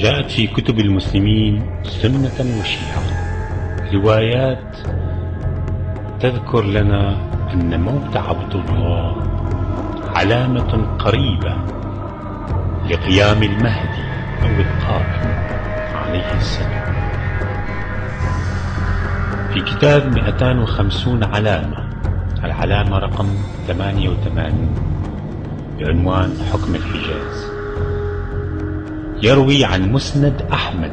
جاءت في كتب المسلمين سنة وشيعة روايات تذكر لنا أن موت عبد الله علامة قريبة لقيام المهدي أو القائم عليه السلام. في كتاب 250 علامة، العلامة رقم 88 بعنوان حكم الحجاز، يروي عن مسند أحمد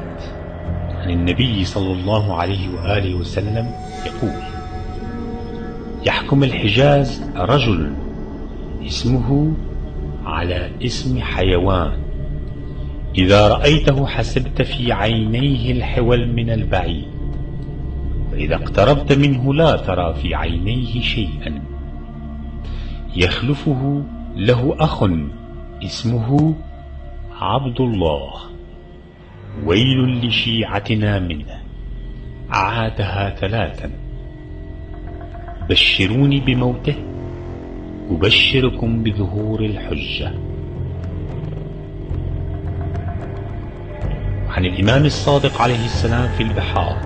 عن النبي صلى الله عليه وآله وسلم يقول: يحكم الحجاز رجل اسمه على اسم حيوان، إذا رأيته حسبت في عينيه الحول من البعيد، وإذا اقتربت منه لا ترى في عينيه شيئا. يخلفه له أخ اسمه عبد الله، ويل لشيعتنا منه. أعادها 3: بشروني بموته أبشركم بظهور الحجة. عن الإمام الصادق عليه السلام في البحار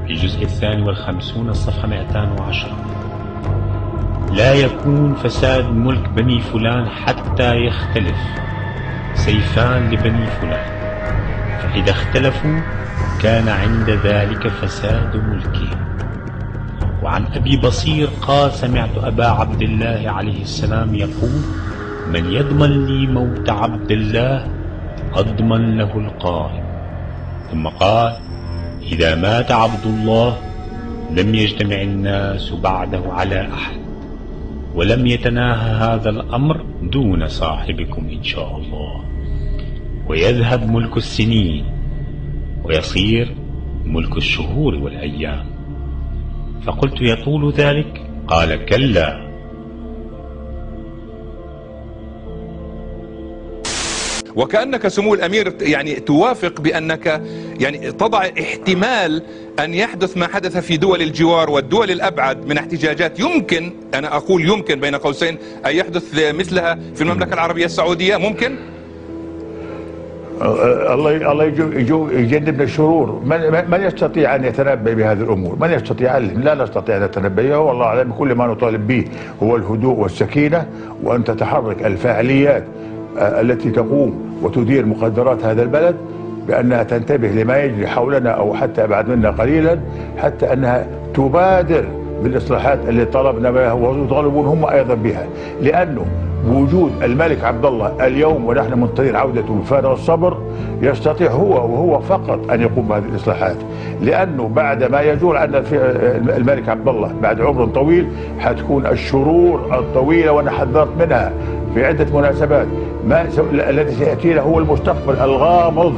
في الجزء 52 الصفحة 210: لا يكون فساد ملك بني فلان حتى يختلف سيفان لبني فلان، فإذا اختلفوا كان عند ذلك فساد ملكهم. وعن أبي بصير قال: سمعت أبا عبد الله عليه السلام يقول: من يضمن لي موت عبد الله أضمن له القائم. ثم قال: إذا مات عبد الله لم يجتمع الناس بعده على أحد، ولم يتناهى هذا الأمر دون صاحبكم إن شاء الله، ويذهب ملك السنين ويصير ملك الشهور والأيام. فقلت: يطول ذلك؟ قال: كلا. وكأنك سمو الأمير يعني توافق بأنك يعني تضع احتمال أن يحدث ما حدث في دول الجوار والدول الأبعد من احتجاجات، يمكن، أنا أقول يمكن بين قوسين، أن يحدث مثلها في المملكة العربية السعودية. ممكن؟ الله يجنبنا الشرور. من يستطيع أن يتنبأ بهذه الأمور؟ من يستطيع؟ لا نستطيع أن نتنبأ. والله أعلم. كل ما نطالب به هو الهدوء والسكينة، وأن تتحرك الفاعليات التي تقوم وتدير مقدرات هذا البلد بأنها تنتبه لما يجري حولنا أو حتى أبعد منا قليلا، حتى أنها تبادر بالإصلاحات اللي طلبنا بها ويطالبون هم أيضا بها. لأنه وجود الملك عبد الله اليوم ونحن منتظرين عودته بفارغ الصبر، يستطيع هو وهو فقط أن يقوم بهذه الإصلاحات. لأنه بعد ما يجول عن الملك عبد الله بعد عمر طويل حتكون الشرور الطويلة، وأنا حذرت منها في عدة مناسبات. الذي سيأتينا هو المستقبل الغامض،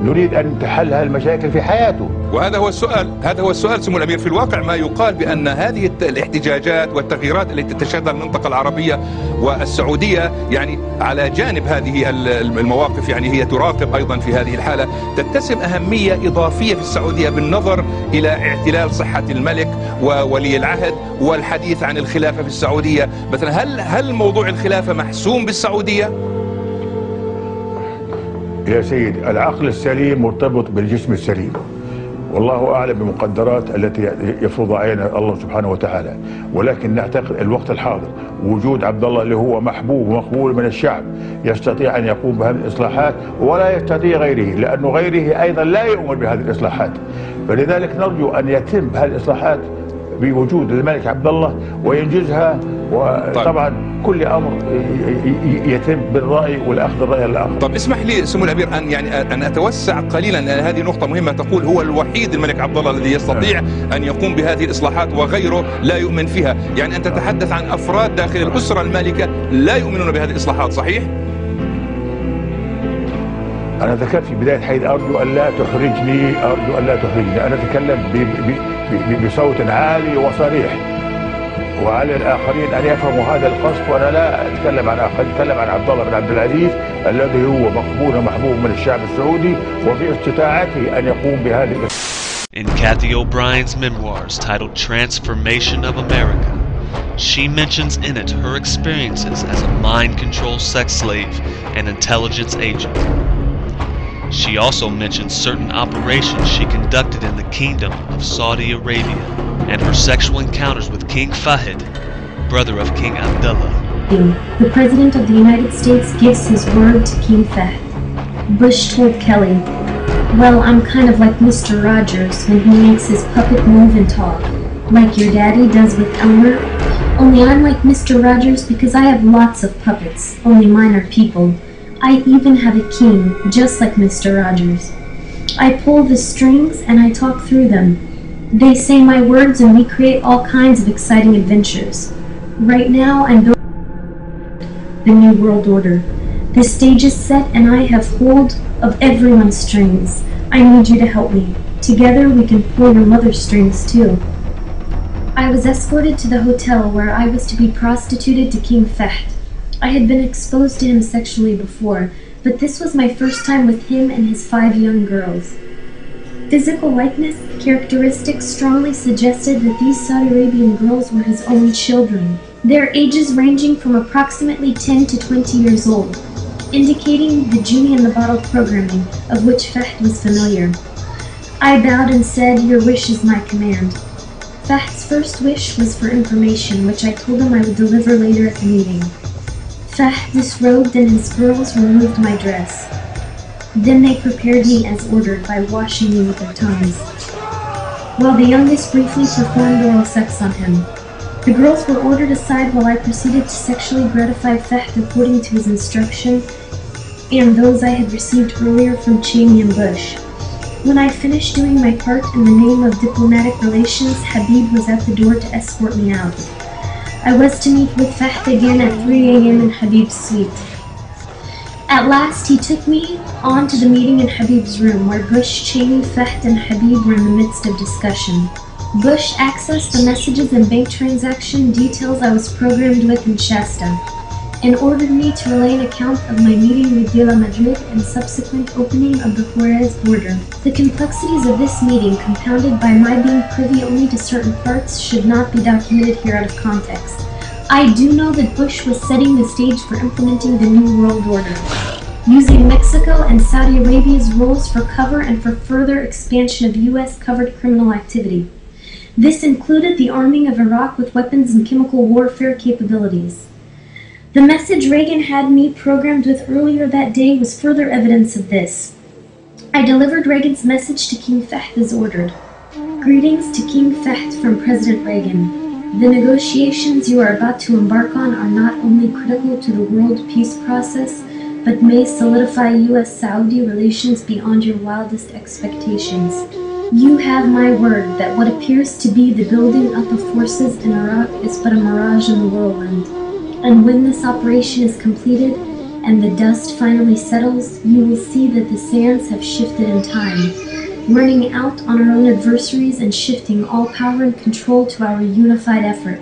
نريد أن تحل هذه المشاكل في حياته. وهذا هو السؤال، هذا هو السؤال سمو الأمير. في الواقع ما يقال بأن هذه الاحتجاجات والتغييرات التي تشهدها المنطقة العربية والسعودية يعني على جانب هذه المواقف، يعني هي تراقب أيضا في هذه الحالة، تتسم أهمية إضافية في السعودية بالنظر إلى اعتلال صحة الملك وولي العهد والحديث عن الخلافة في السعودية. مثلا هل موضوع الخلافة محسوم بالسعودية؟ يا سيدي، العقل السليم مرتبط بالجسم السليم، والله أعلم بمقدرات التي يفرض علينا الله سبحانه وتعالى. ولكن نعتقد الوقت الحاضر وجود عبد الله اللي هو محبوب ومقبول من الشعب يستطيع أن يقوم بهذه الإصلاحات، ولا يستطيع غيره، لأنه غيره أيضا لا يؤمن بهذه الإصلاحات. فلذلك نرجو أن يتم هذه الإصلاحات بوجود الملك عبد الله وينجزها. وطبعا كل امر يتم بالراي والاخذ الراي الاخر. طب اسمح لي سمو الامير ان اتوسع قليلا، لان هذه نقطه مهمه. تقول هو الوحيد الملك عبد الله الذي يستطيع ان يقوم بهذه الاصلاحات وغيره لا يؤمن فيها، يعني انت تتحدث عن افراد داخل الاسره المالكه لا يؤمنون بهذه الاصلاحات، صحيح؟ أنا ذكرت في بداية حديث أرجو أن لا تحرجني، أرجو أن لا تحرجني. أنا أتكلم بصوت عالي وصريح، وعلى الآخرين أن يفهموا هذا القصد. وأنا لا أتكلم عن آخر، أتكلم عن عبد الله بن عبد العزيز الذي هو مقبول ومحبوب من الشعب السعودي، وفي استطاعته أن يقوم بهذه. In Kathy O'Brien's memoirs titled Transformation of America, she mentions in it her experiences as a mind-control sex slave and intelligence agent. She also mentioned certain operations she conducted in the Kingdom of Saudi Arabia and her sexual encounters with King Fahd, brother of King Abdullah. The President of the United States gives his word to King Fahd. Bush told Kelly, "Well, I'm kind of like Mr. Rogers when he makes his puppet move and talk, like your daddy does with Elmer. Only I'm like Mr. Rogers because I have lots of puppets, only mine are people. I even have a king, just like Mr. Rogers. I pull the strings and I talk through them. They say my words and we create all kinds of exciting adventures. Right now I'm building the New World Order. The stage is set and I have hold of everyone's strings. I need you to help me. Together we can pull your mother's strings too." I was escorted to the hotel where I was to be prostituted to King Fahd. I had been exposed to him sexually before, but this was my first time with him and his 5 young girls. Physical likeness characteristics strongly suggested that these Saudi Arabian girls were his own children, their ages ranging from approximately 10 to 20 years old, indicating the genie in the bottle programming, of which Fahd was familiar. I bowed and said, "Your wish is my command." Fahd's first wish was for information, which I told him I would deliver later at the meeting. Fahd disrobed and his girls removed my dress. Then they prepared me as ordered by washing me with their tongues, while the youngest briefly performed oral sex on him. The girls were ordered aside while I proceeded to sexually gratify Fahd according to his instruction and those I had received earlier from Cheney and Bush. When I finished doing my part in the name of diplomatic relations, Habib was at the door to escort me out. I was to meet with Fahd again at 3 a.m. in Habib's suite. At last, he took me on to the meeting in Habib's room, where Bush, Cheney, Fahd, and Habib were in the midst of discussion. Bush accessed the messages and bank transaction details I was programmed with in Shasta, and ordered me to relay an account of my meeting with De La Madrid and subsequent opening of the Juarez border. The complexities of this meeting, compounded by my being privy only to certain parts, should not be documented here out of context. I do know that Bush was setting the stage for implementing the New World Order, using Mexico and Saudi Arabia's roles for cover and for further expansion of U.S. covered criminal activity. This included the arming of Iraq with weapons and chemical warfare capabilities. The message Reagan had me programmed with earlier that day was further evidence of this. I delivered Reagan's message to King Fahd as ordered. Greetings to King Fahd from President Reagan. The negotiations you are about to embark on are not only critical to the world peace process, but may solidify U.S.-Saudi relations beyond your wildest expectations. You have my word that what appears to be the building up of forces in Iraq is but a mirage in the whirlwind. And when this operation is completed and the dust finally settles, you will see that the sands have shifted in time, running out on our own adversaries and shifting all power and control to our unified effort.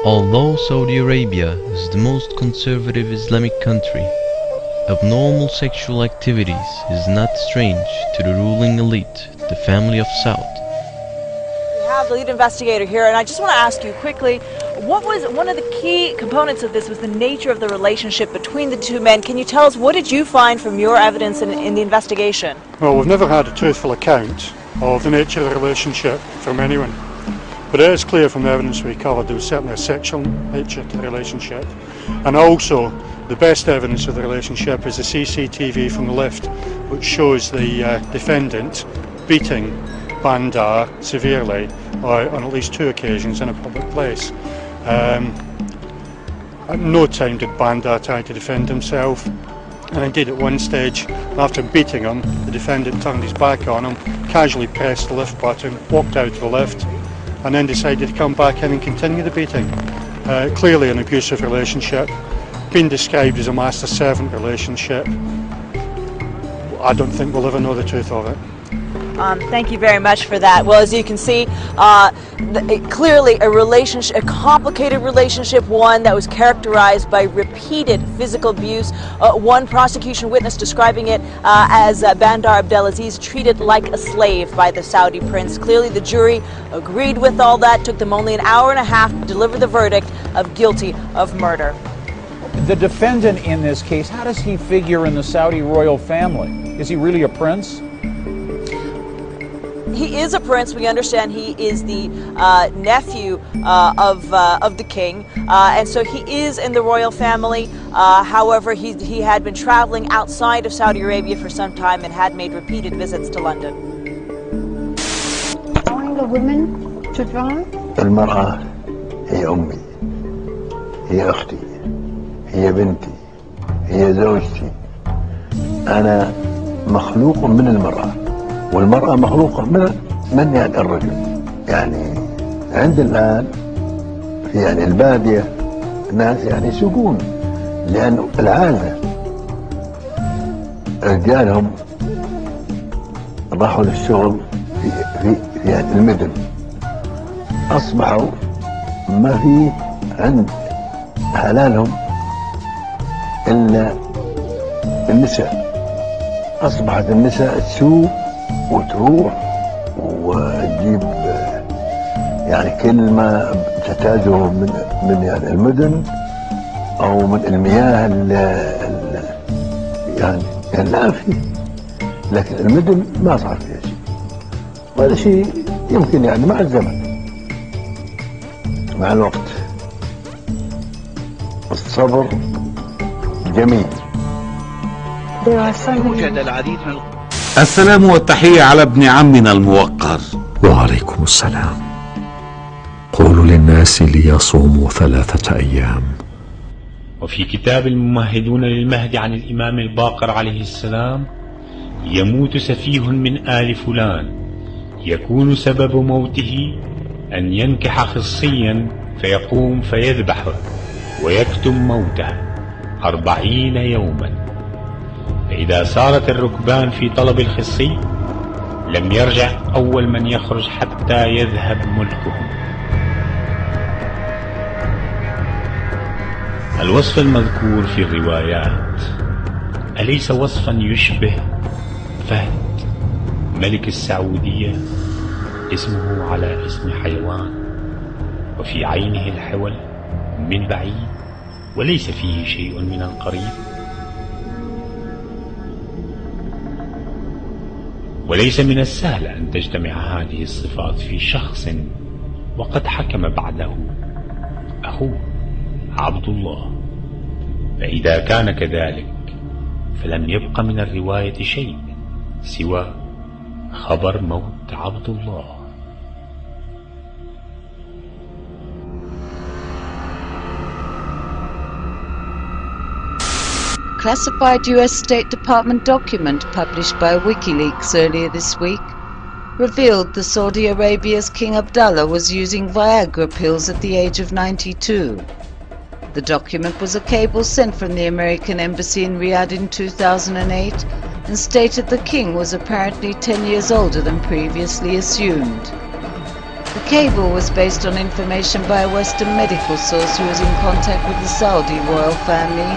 Although Saudi Arabia is the most conservative Islamic country, abnormal sexual activities is not strange to the ruling elite, the family of Saud. We have the lead investigator here, and I just want to ask you quickly, what was one of the key components of this was the nature of the relationship between the two men. Can you tell us, what did you find from your evidence in the investigation? Well, we've never had a truthful account of the nature of the relationship from anyone. But it is clear from the evidence we covered there was certainly a sexual nature to the relationship. And also, the best evidence of the relationship is the CCTV from the lift, which shows the defendant beating Bandar severely on at least 2 occasions in a public place. At no time did Bandar try to defend himself, and indeed at one stage, after beating him, the defendant turned his back on him, casually pressed the lift button, walked out of the lift, and then decided to come back in and continue the beating. Clearly an abusive relationship, been described as a master-servant relationship. I don't think we'll ever know the truth of it. Thank you very much for that. Well, as you can see, clearly a complicated relationship, one that was characterized by repeated physical abuse. One prosecution witness describing it as Bandar Abdelaziz treated like a slave by the Saudi prince. Clearly the jury agreed with all that, took them only an hour and a half to deliver the verdict of guilty of murder. The defendant in this case, how does he figure in the Saudi royal family? Is he really a prince? He is a prince. We understand he is the nephew of the king, and so he is in the royal family. However, he had been traveling outside of Saudi Arabia for some time and had made repeated visits to London. Only the women to drive? المرأة هي أمي، هي أختي، هي بنتي، هي زوجتي. أنا مخلوق من المرأة، والمرأة مخلوقة من يعني الرجل. يعني عند الآن في يعني البادية الناس يعني يسوقون، لأن العادة رجالهم راحوا للشغل في يعني المدن، أصبحوا ما في عند حلالهم إلا النساء. أصبحت النساء تسوق وتروح وتجيب يعني كل ما تحتاجه من يعني المدن أو من المياه يعني لا فيه، لكن المدن ما صار فيها شيء. وهذا شيء يمكن يعني مع الزمن، مع الوقت، الصبر جميل. يوجد العديد من السلام والتحية على ابن عمنا الموقر. وعليكم السلام. قولوا للناس ليصوموا 3 أيام. وفي كتاب الممهدون للمهدي عن الإمام الباقر عليه السلام: يموت سفيه من آل فلان، يكون سبب موته أن ينكح خصيا فيقوم فيذبحه ويكتم موته 40 يوما، فإذا سارت الركبان في طلب الخصي لم يرجع أول من يخرج حتى يذهب ملكهم. الوصف المذكور في الروايات أليس وصفا يشبه فهد ملك السعودية اسمه على اسم حيوان وفي عينه الحول من بعيد وليس فيه شيء من القريب؟ وليس من السهل أن تجتمع هذه الصفات في شخص وقد حكم بعده أخوه عبد الله. فإذا كان كذلك فلم يبق من الرواية شيء سوى خبر موت عبد الله. Classified US State Department document published by WikiLeaks earlier this week revealed that Saudi Arabia's King Abdullah was using Viagra pills at the age of 92. The document was a cable sent from the American Embassy in Riyadh in 2008 and stated the king was apparently 10 years older than previously assumed. The cable was based on information by a Western medical source who was in contact with the Saudi royal family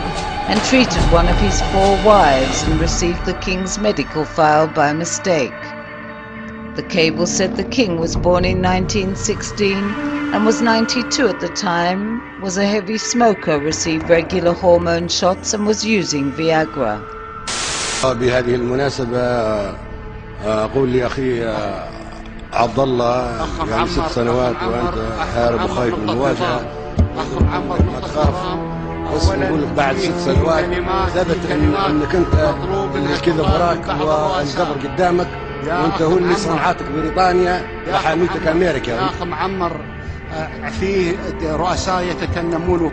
and treated one of his 4 wives and received the king's medical file by mistake. The cable said the king was born in 1916 and was 92 at the time, was a heavy smoker, received regular hormone shots and was using Viagra. بهذه المناسبة أقول لأخي عبد الله يعني 6 سنوات وأنت هارب وخايف من المواجهة، ما تخاف. بس نقول لك بعد 6 سنوات ثبت انك انت الكذب وراك والقبر قدامك، وانت هو اللي صنعتك بريطانيا وحاميتك امريكا. يا اخ معمر، فيه رؤساء يتكلمون